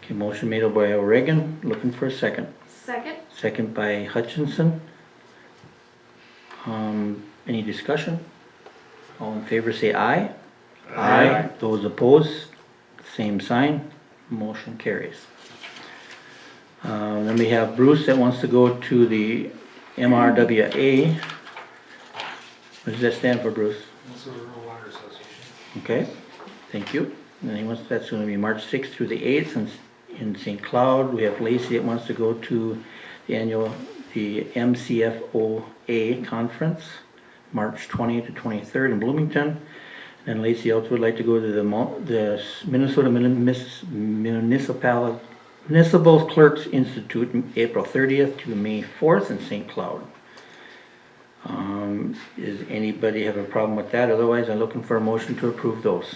Okay, motion made by O'Regan, looking for a second. Second? Second by Hutchinson. Any discussion? All in favor say aye. Aye. Those opposed, same sign, motion carries. Then we have Bruce that wants to go to the MRWA. What does that stand for, Bruce? Minnesota Rural Water Association. Okay, thank you. And he wants, that's gonna be March 6th through the 8th in St. Cloud. We have Lacey that wants to go to the MCFOA conference, March 20th to 23rd in Bloomington. And Lacey also would like to go to the Minnesota Municipal Clerks Institute, April 30th to May 4th in St. Cloud. Does anybody have a problem with that? Otherwise, I'm looking for a motion to approve those.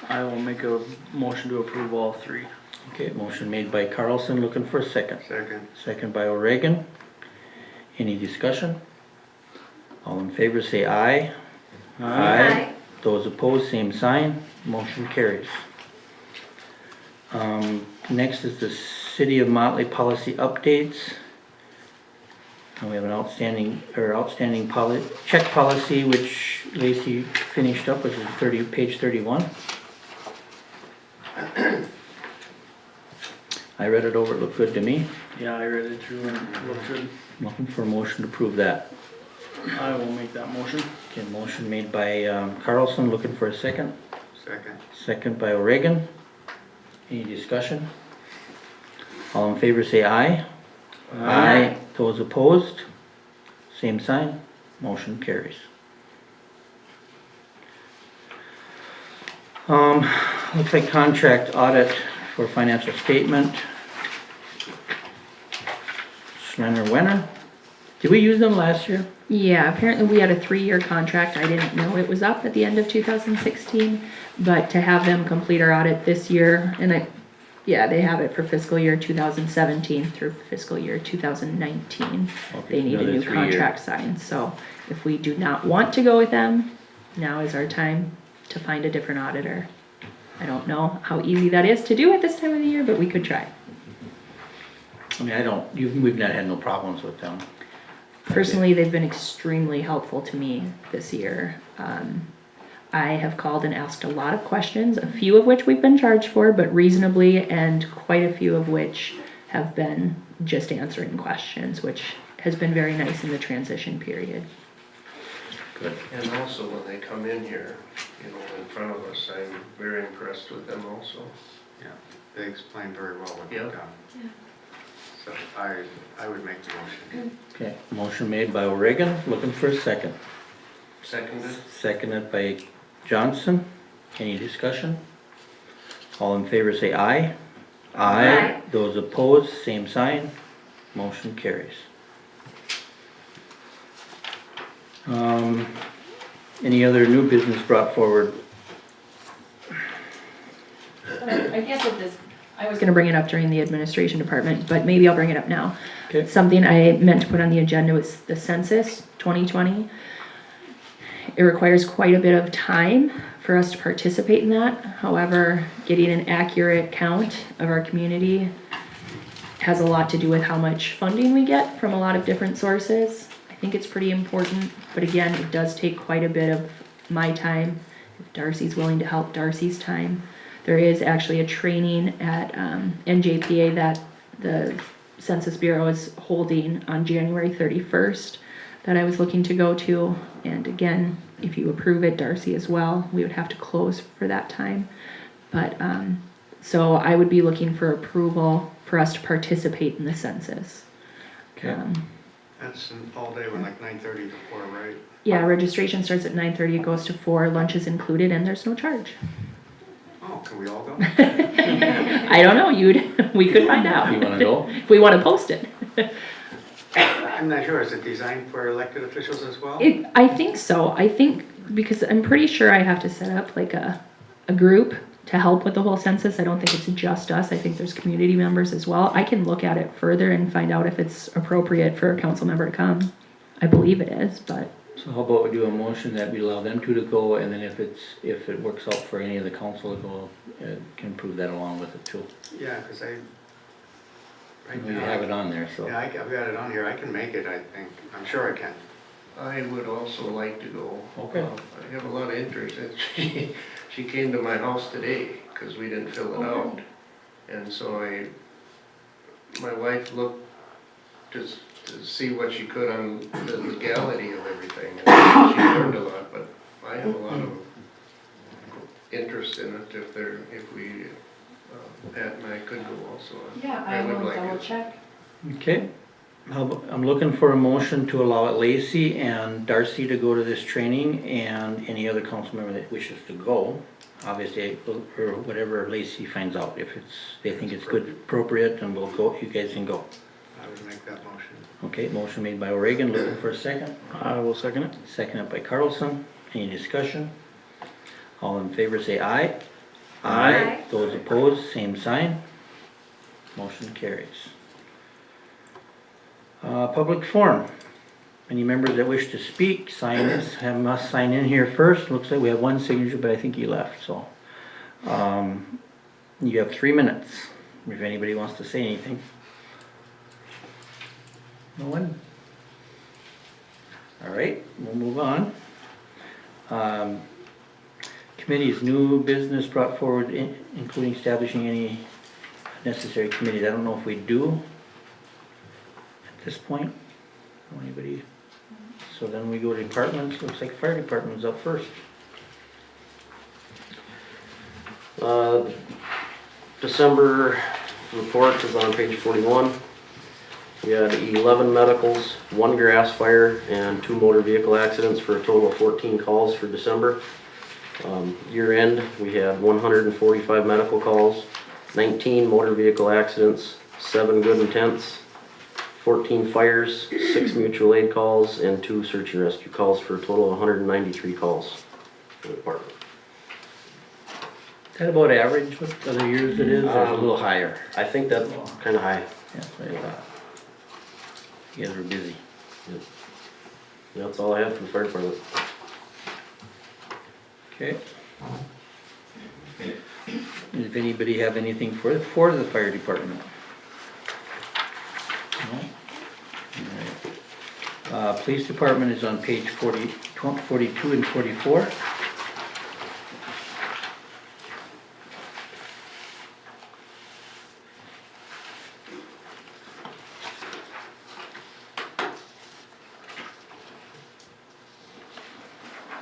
I will make a motion to approve all three. Okay, motion made by Carlson, looking for a second. Second. Second by O'Regan. Any discussion? All in favor say aye. Aye. Those opposed, same sign. Motion carries. Next is the City of Motley policy updates. And we have an outstanding check policy, which Lacey finished up, which is page 31. I read it over, it looked good to me. Yeah, I read it through and it looked good. Looking for a motion to approve that. I will make that motion. Okay, motion made by Carlson, looking for a second. Second. Second by O'Regan. Any discussion? All in favor say aye. Aye. Those opposed? Same sign. Motion carries. Looks like contract audit for financial statement. Schrenner Wenner. Did we use them last year? Yeah, apparently we had a 3-year contract. I didn't know it was up at the end of 2016, but to have them complete our audit this year, and they have it for fiscal year 2017 through fiscal year 2019. Okay, They need a another new 3 year. contract signed, so if we do not want to go with them, now is our time to find a different auditor. I don't know how easy that is to do at this time of the year, but we could try. I mean, we've not had no problems with them. Personally, they've been extremely helpful to me this year. I have called and asked a lot of questions, a few of which we've been charged for, but reasonably, and quite a few of which have been just answering questions, which has been very nice in the transition period. Good. And also when they come in here, in front of us, I'm very impressed with them also. Yeah, they explained very well what they've Yep. done. So I would make the motion. Okay, motion made by O'Regan, looking for a second. Seconded? Seconded by Johnson. Any discussion? All in favor say aye. Aye. Those opposed, same sign. Motion carries. Any other new business brought forward? I guess at this, I was gonna bring it up during the administration department, but maybe I'll bring it up now. Okay. Something I meant to put on the agenda was the census 2020. It requires quite a bit of time for us to participate in that. However, getting an accurate count of our community has a lot to do with how much funding we get from a lot of different sources. I think it's pretty important, but again, it does take quite a bit of my time. If Darcy's willing to help, Darcy's time. There is actually a training at NJPA that the Census Bureau is holding on January 31st that I was looking to go to. And again, if you approve it, Darcy as well, we would have to close for that time. But so I would be looking for approval for us to participate in the census. Okay. That's all day when like 9:30 to 4, right? Yeah, registration starts at 9:30, it goes to 4, lunch is included, and there's no charge. Oh, can we all go? I don't know, we could find out. You wanna go? If we wanna post it. I'm not sure, is it designed for elected officials as well? I think so. I think, because I'm pretty sure I have to set up like a group to help with the whole census. I don't think it's just us. I think there's community members as well. I can look at it further and find out if it's appropriate for a council member to come. I believe it is, but So how about we do a motion that we allow them two to go, and then if it works out for any of the council to go, can approve that along with it too. Yeah, because I, right You now. have it on there, so. Yeah, I've got it on here. I can make it, I think. I'm sure I can. I would also like to go. Okay. I have a lot of interest. She came to my house today because we didn't fill it out. And so my wife looked to see what she could on the legality of everything. And she learned a lot, but I have a lot of interest in it if we, Pat and I could go also. Yeah, I I would will like double it. check. Okay. I'm looking for a motion to allow Lacey and Darcy to go to this training and any other council member that wishes to go. Obviously, or whatever Lacey finds out, if they think it's good, appropriate, and we'll go, you guys can go. I would make that motion. Okay, motion made by O'Regan, looking for a second. I will second it. Seconded by Carlson. Any discussion? All in favor say aye. Aye. Those opposed, same sign. Motion carries. Public forum. Any members that wish to speak, must sign in here first. Looks like we have one signature, but I think he left, so. You have 3 minutes, if anybody wants to say anything. No one? All right, we'll move on. Committees, new business brought forward, including establishing any necessary committees. I don't know if we do at this point. Know anybody? So then we go to departments. Looks like fire department's up first. December report is on page 41. We had 11 medicals, 1 grass fire, and 2 motor vehicle accidents for a total of 14 calls for December. Year end, we had 145 medical calls, 19 motor vehicle accidents, 7 good intents, 14 fires, 6 mutual aid calls, and 2 search and rescue calls for a total of 193 calls for the department. Is that about average with other years it is, or a little higher? I think that's kind of high. Yeah, that's what I thought. You guys were busy. That's all I have for the fire department. Okay. If anybody have anything for the fire department? No? All right. Police department is on page 42 and 44.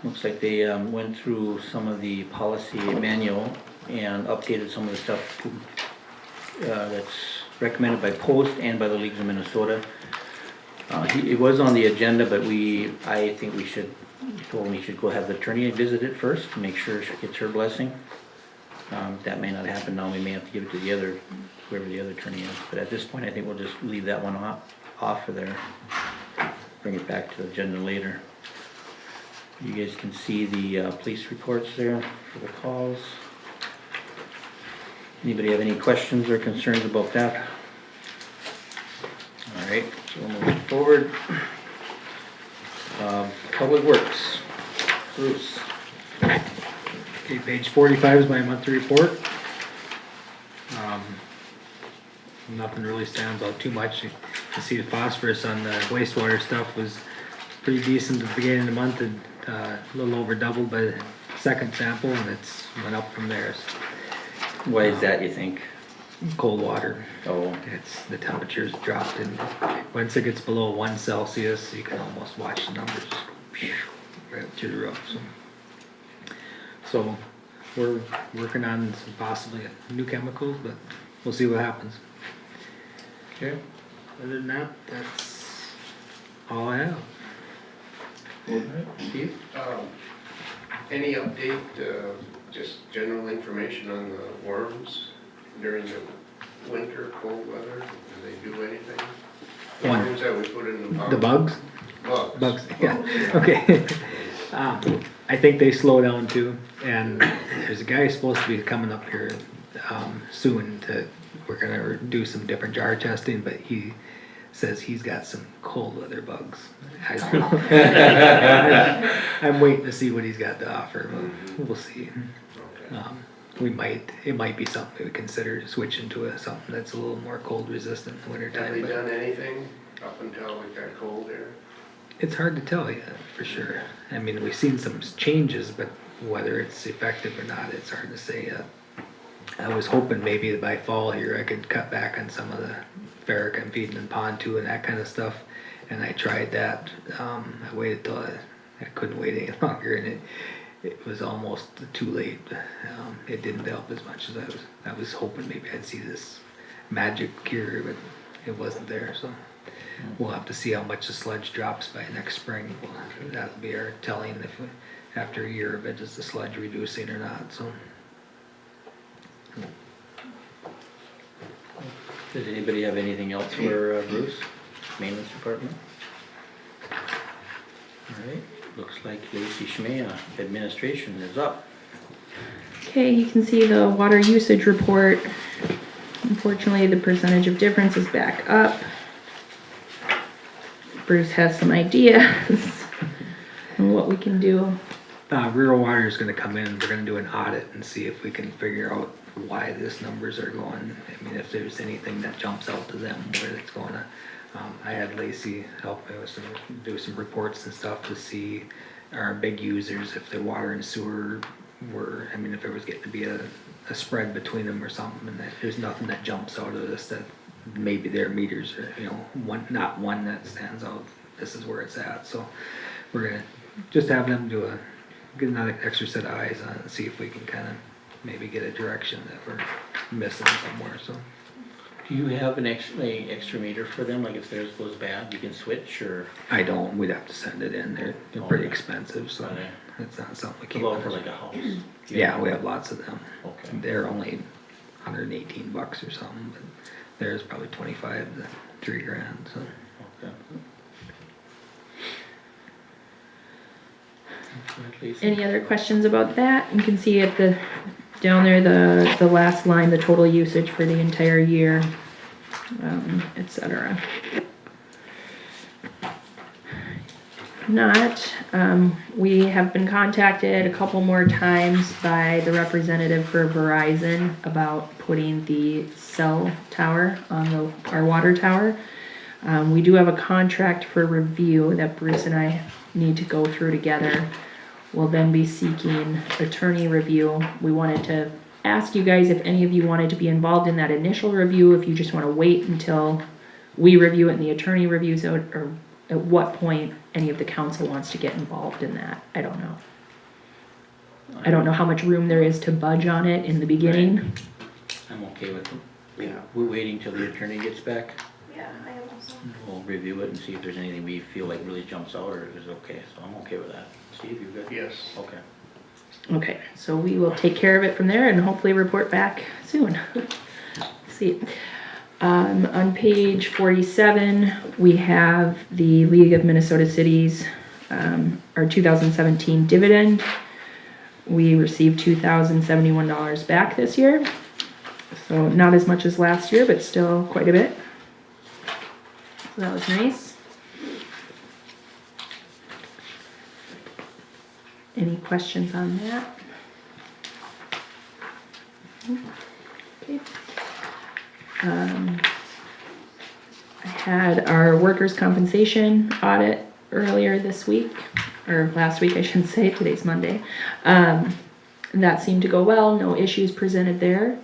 Looks like they went through some of the policy manual and updated some of the stuff that's recommended by Post and by the Leagues of Minnesota. It was on the agenda, but I think we should, he told me he should go have the attorney visit it first to make sure she gets her blessing. That may not happen now, we may have to give it to whoever the other attorney is, but at this point, I think we'll just leave that one off of there. Bring it back to the agenda later. You guys can see the police reports there for the calls. Anybody have any questions or concerns about that? All right, so we'll move forward. Public Works, Bruce. Okay, page 45 is my monthly report. Nothing really stands out too much. You can see the phosphorus on the wastewater stuff was pretty decent at the beginning of the month, and a little over doubled by the second sample, and it's went up from there. Why is that, you think? Cold water. Oh, The temperature's dropped, and once it gets below 1 Celsius, you can almost watch the numbers right up through the roof. So we're working on some possibly new chemicals, but we'll see what happens. okay. Other than that, that's all I have. Steve? Any update, just general information on the worms during the winter cold weather? Do they do anything? The One. worms that we put in the pond. The bugs? Bugs. Bugs, yeah, okay. I think they slow down too, and there's a guy supposed to be coming up here, soon we're gonna do some different jar testing, but he says he's got some cold weather bugs. I don't know. I'm waiting to see what he's got to offer, but we'll see. Okay. it might be something we consider switching to something that's a little more cold resistant in the winter Have they time. done anything up until it got cold there? It's hard to tell yet, for sure. I mean, we've seen some changes, but whether it's effective or not, it's hard to say yet. I was hoping maybe that by fall here I could cut back on some of the ferric I'm feeding in pontoon and that kind of stuff. And I tried that. I waited till I couldn't wait any longer, and it was almost too late. It didn't help as much as I was hoping maybe I'd see this magic cure, but it wasn't there. So we'll have to see how much the sludge drops by next spring. That'll be our telling if after a year of it, is the sludge reducing or not. So. Does anybody have anything else for Bruce, maintenance department? All right, looks like Lacy Schmea, administration is up. Okay, you can see the water usage report. Unfortunately, the percentage of difference is back up. Bruce has some ideas on what we can do. Rural Water is gonna come in, we're gonna do an audit and see if we can figure out why these numbers are going. I mean, if there's anything that jumps out to them, where it's gonna. I had Lacey help me with do some reports and stuff to see our big users, if their water and sewer were, I mean, if there was getting to be a spread between them or something, and that there's nothing that jumps out of this that maybe their meters are, not one that stands out, this is where it's at. So we're gonna just have them get another extra set of eyes on it and see if we can kind of maybe get a direction that we're missing somewhere. So Do you have an extra meter for them, like if theirs goes bad, you can switch, or? I don't, we'd have to send it in, they're pretty Okay. expensive, so Are they? it's not something we can't. About for like a house? Yeah, we have lots of them. Okay. They're only $118 or something, but theirs probably 25 to 3 grand, so. Okay. Alright, Lacey. Any other questions about that? You can see at down there, the last line, the total usage for the entire year, et cetera. Not, we have been contacted a couple more times by the representative for Verizon about putting the cell tower on our water tower. We do have a contract for review that Bruce and I need to go through together. We'll then be seeking attorney review. We wanted to ask you guys if any of you wanted to be involved in that initial review, if you just want to wait until we review it and the attorney reviews it, or at what point any of the council wants to get involved in that. I don't know. I don't know how much room there is to budge on it in the beginning. I'm okay with it. Yeah. We're waiting till the attorney gets back. Yeah, I am also. We'll review it and see if there's anything we feel like really jumps out or is okay, so I'm okay with that. Steve, you good? Yes. Okay. Okay, so we will take care of it from there and hopefully report back soon. Let's see. On page 47, we have the League of Minnesota Cities, our 2017 dividend. We received $2,071 back this year. So not as much as last year, but still quite a bit. So that was nice. Any questions on that? Okay. I had our workers' compensation audit earlier this week, or last week, I shouldn't say, today's Monday. That seemed to go well, no issues presented there.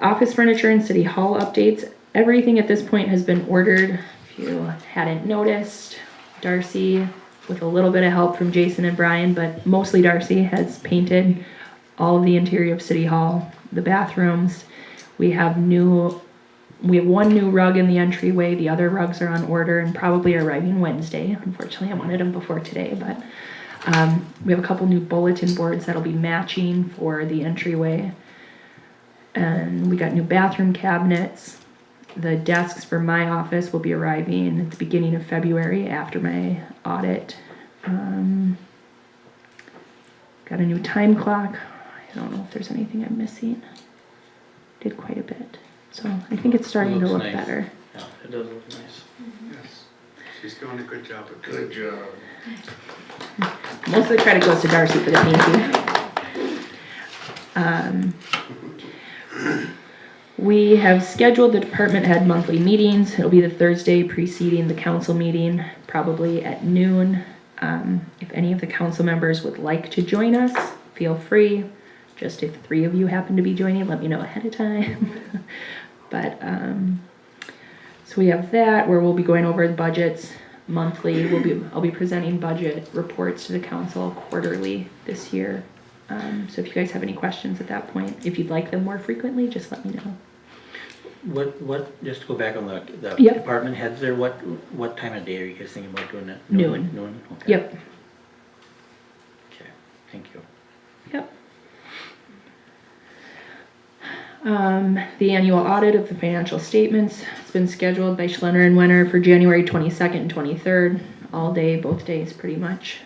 Office furniture and city hall updates, everything at this point has been ordered. If you hadn't noticed, Darcy, with a little bit of help from Jason and Brian, but mostly Darcy, has painted all of the interior of City Hall, the bathrooms. We have one new rug in the entryway. The other rugs are on order and probably are arriving Wednesday. Unfortunately, I wanted them before today, but we have a couple new bulletin boards that'll be matching for the entryway. And we got new bathroom cabinets. The desks for my office will be arriving at the beginning of February after my audit. Got a new time clock. I don't know if there's anything I'm missing. Did quite a bit. So I think it's starting to Looks look nice. better. Yeah, it does look nice. Yes. She's doing a good job of it. Good job. Most of the credit goes to Darcy for the painting. We have scheduled the department head monthly meetings. It'll be the Thursday preceding the council meeting, probably at noon. If any of the council members would like to join us, feel free. Just if 3 of you happen to be joining, let me know ahead of time. But, so we have that where we'll be going over the budgets monthly. I'll be presenting budget reports to the council quarterly this year. So if you guys have any questions at that point, if you'd like them more frequently, just let me know. Just to go back on the Yep. department heads there, what time of day are you guys thinking about doing that? Noon. Noon, okay. Yep, Okay, thank you. yep. The annual audit of the financial statements has been scheduled by Schlenner and Wenner for January 22nd and 23rd, all day, both days pretty much.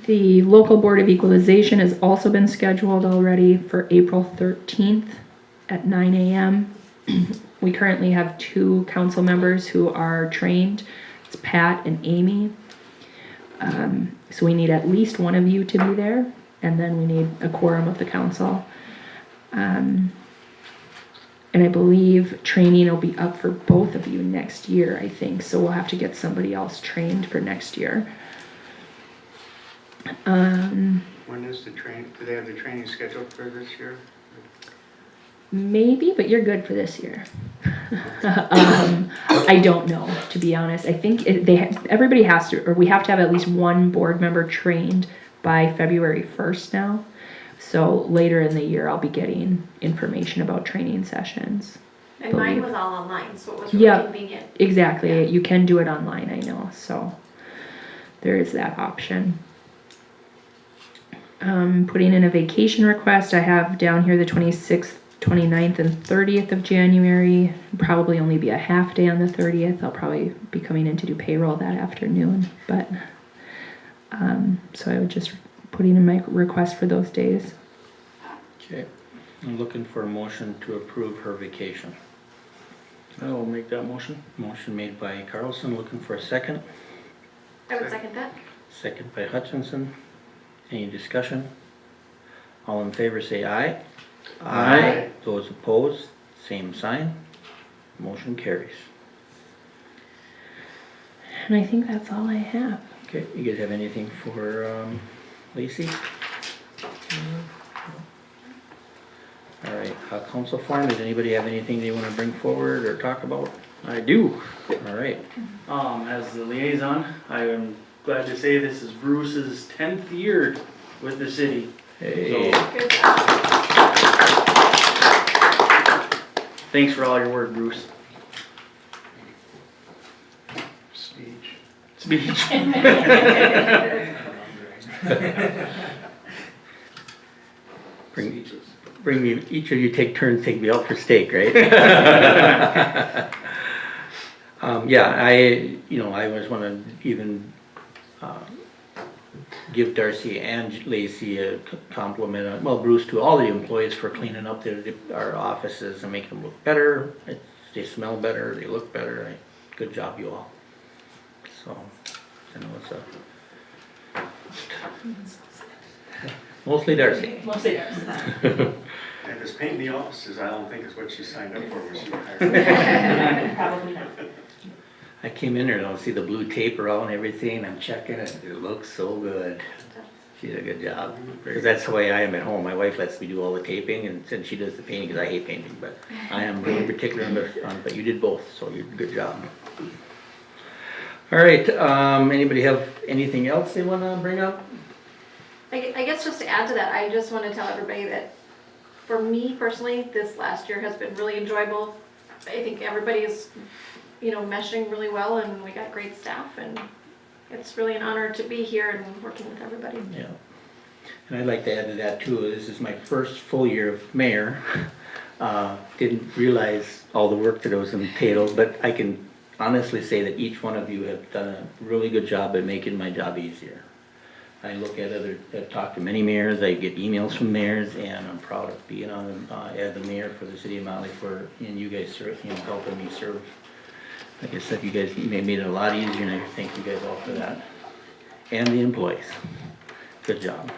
The local board of equalization has also been scheduled already for April 13th at 9 a.m. We currently have 2 council members who are trained. It's Pat and Amy. So we need at least one of you to be there, and then we need a quorum of the council. And I believe training will be up for both of you next year, I think, so we'll have to get somebody else trained for next year. When is the do they have the training scheduled for this year? Maybe, but you're good for this year. I don't know, to be honest. I think everybody has to, or we have to have at least one board member trained by February 1st now. So later in the year, I'll be getting information about training sessions. And mine believe. was all online, so it was really Yep. convenient. Exactly. You can do it online, I know. So there is that option. Putting in a vacation request, I have down here the 26th, 29th, and 30th of January. Probably only be a half day on the 30th. I'll probably be coming in to do payroll that afternoon. But so I would just put in my request for those days. Okay, I'm looking for a motion to approve her vacation. I will make that motion. Motion made by Carlson, looking for a second. I would second that. Second by Hutchinson. Any discussion? All in favor say aye. Aye. Those opposed, same sign. Motion carries. And I think that's all I have. Okay, you guys have anything for Lacey? All right, council forum, does anybody have anything they want to bring forward or talk about? I do. All right, As the liaison, I am glad to say this is Bruce's 10th year with the city. hey, Good job. Thanks for all your work, Bruce. Speech. bring me, each of you take turns, take me out for steak, right? Yeah, I always want to even give Darcy and Lacey a compliment, well, Bruce, to all the employees for cleaning up our offices and making them look better. They smell better, they look better. Good job, you all. So, I know it's mostly Darcy. Mostly yours. If it's painting the offices, I don't think is what she signed up for when she hired. Probably not. I came in there and I'll see the blue tape around everything, I'm checking it, it looks so good. She did a good job, because that's the way I am at home, my wife lets me do all the taping, and since she does the painting, because I hate painting, but I am really particular but you did both, so you did a good job. All right, anybody have anything else they want to bring up? I guess just to add to that, I just want to tell everybody that for me personally, this last year has been really enjoyable. I think everybody is, meshing really well, and we got great staff, and it's really an honor to be here and working with everybody. Yeah, and I'd like to add to that too, this is my first full year of mayor. Didn't realize all the work that was entailed, but I can honestly say that each one of you have done a really good job at making my job easier. I look at I've talked to many mayors, I get emails from mayors, and I'm proud of being on as the mayor for the city of Motley and you guys helping me serve. Like I said, you guys made it a lot easier, and I thank you guys all for that. And the employees. Good job.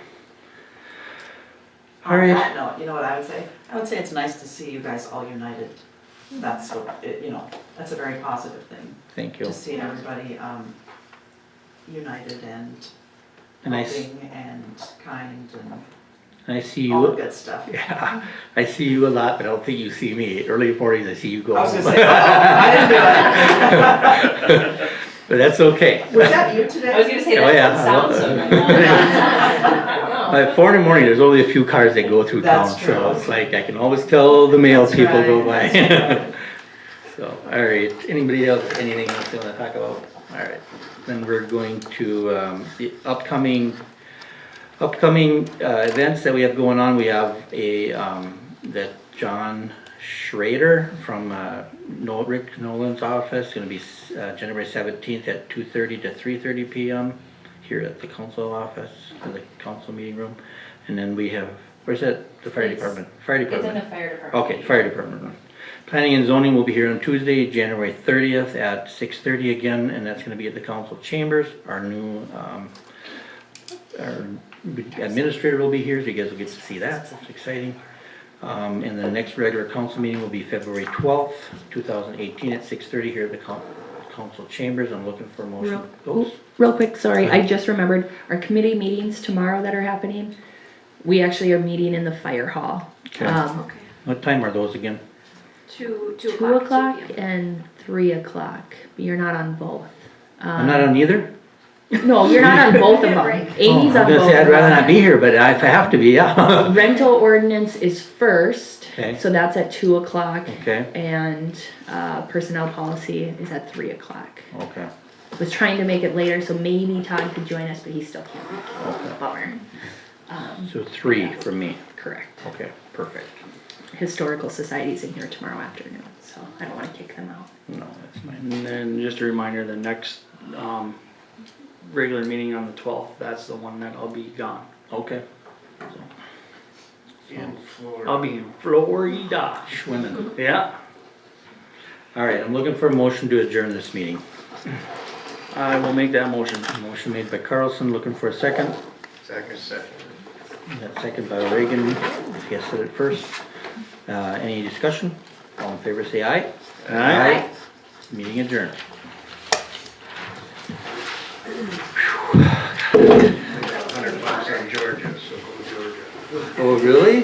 All On right. that note, you know what I would say? I would say it's nice to see you guys all united. That's what, that's a very positive thing, Thank you. to see everybody, united and And I, helping and kind I see and all the you, good stuff. yeah, I see you a lot, but I don't think you see me. Early mornings, I see you go I was home. gonna say, I didn't do it. But that's okay. Was that you today? I was gonna say, Oh, that yeah, doesn't sound so good. At 4 in the morning, there's only a few cars that go through town, That's so true. it's like I can always tell the mail That's people go right, by. that's right. So, all right, anybody else, anything else they wanna talk about? All right, then we're going to, the upcoming events that we have going on. We have that John Schrader from Rick Nolan's office, gonna be January 17th at 2:30 to 3:30 p.m. here at the council office, in the council meeting room. And then we have, where's that, the fire It's- department? Fire It's in department. the fire department. Okay, fire department. Planning and zoning will be here on Tuesday, January 30th at 6:30 again, and that's gonna be at the council chambers. Our new, our administrator will be here, so you guys will get to see that, that's exciting. And the next regular council meeting will be February 12th, 2018 at 6:30 here at the council chambers. I'm looking for a motion. Oops. Real quick, sorry, I just remembered, our committee meetings tomorrow that are happening, we actually are meeting in the fire hall. Okay. Okay, What time are those again? 2 2 o'clock 2 p.m. and 3 o'clock, but you're not on both. I'm not on either? No, you're not on both of them. Right. Oh, Amy's I'm on gonna both say I'd of rather them. not be here, but if I have to be, yeah. Rental ordinance is first, Okay. so that's at 2 o'clock. Okay, And personnel policy is at 3 o'clock. okay, Was trying to make it later, so maybe Todd could join us, but he still can't. okay. Bummer. So 3 for me. Correct. Okay, perfect. Historical Society's in here tomorrow afternoon, so I don't wanna kick them out. No, that's fine. And then just a reminder, the next, regular meeting on the 12th, that's the one that I'll be gone. Okay. In Florida. I'll be in Florida. Schwimmen. Yeah, All right, I'm looking for a motion to adjourn this meeting. I will make that motion. Motion made by Carlson, looking for a second. Second. That second by Reagan, he said it first. Any discussion? All in favor say aye. Aye. Meeting adjourned. $100 on Georgia, so go Georgia. Oh, really?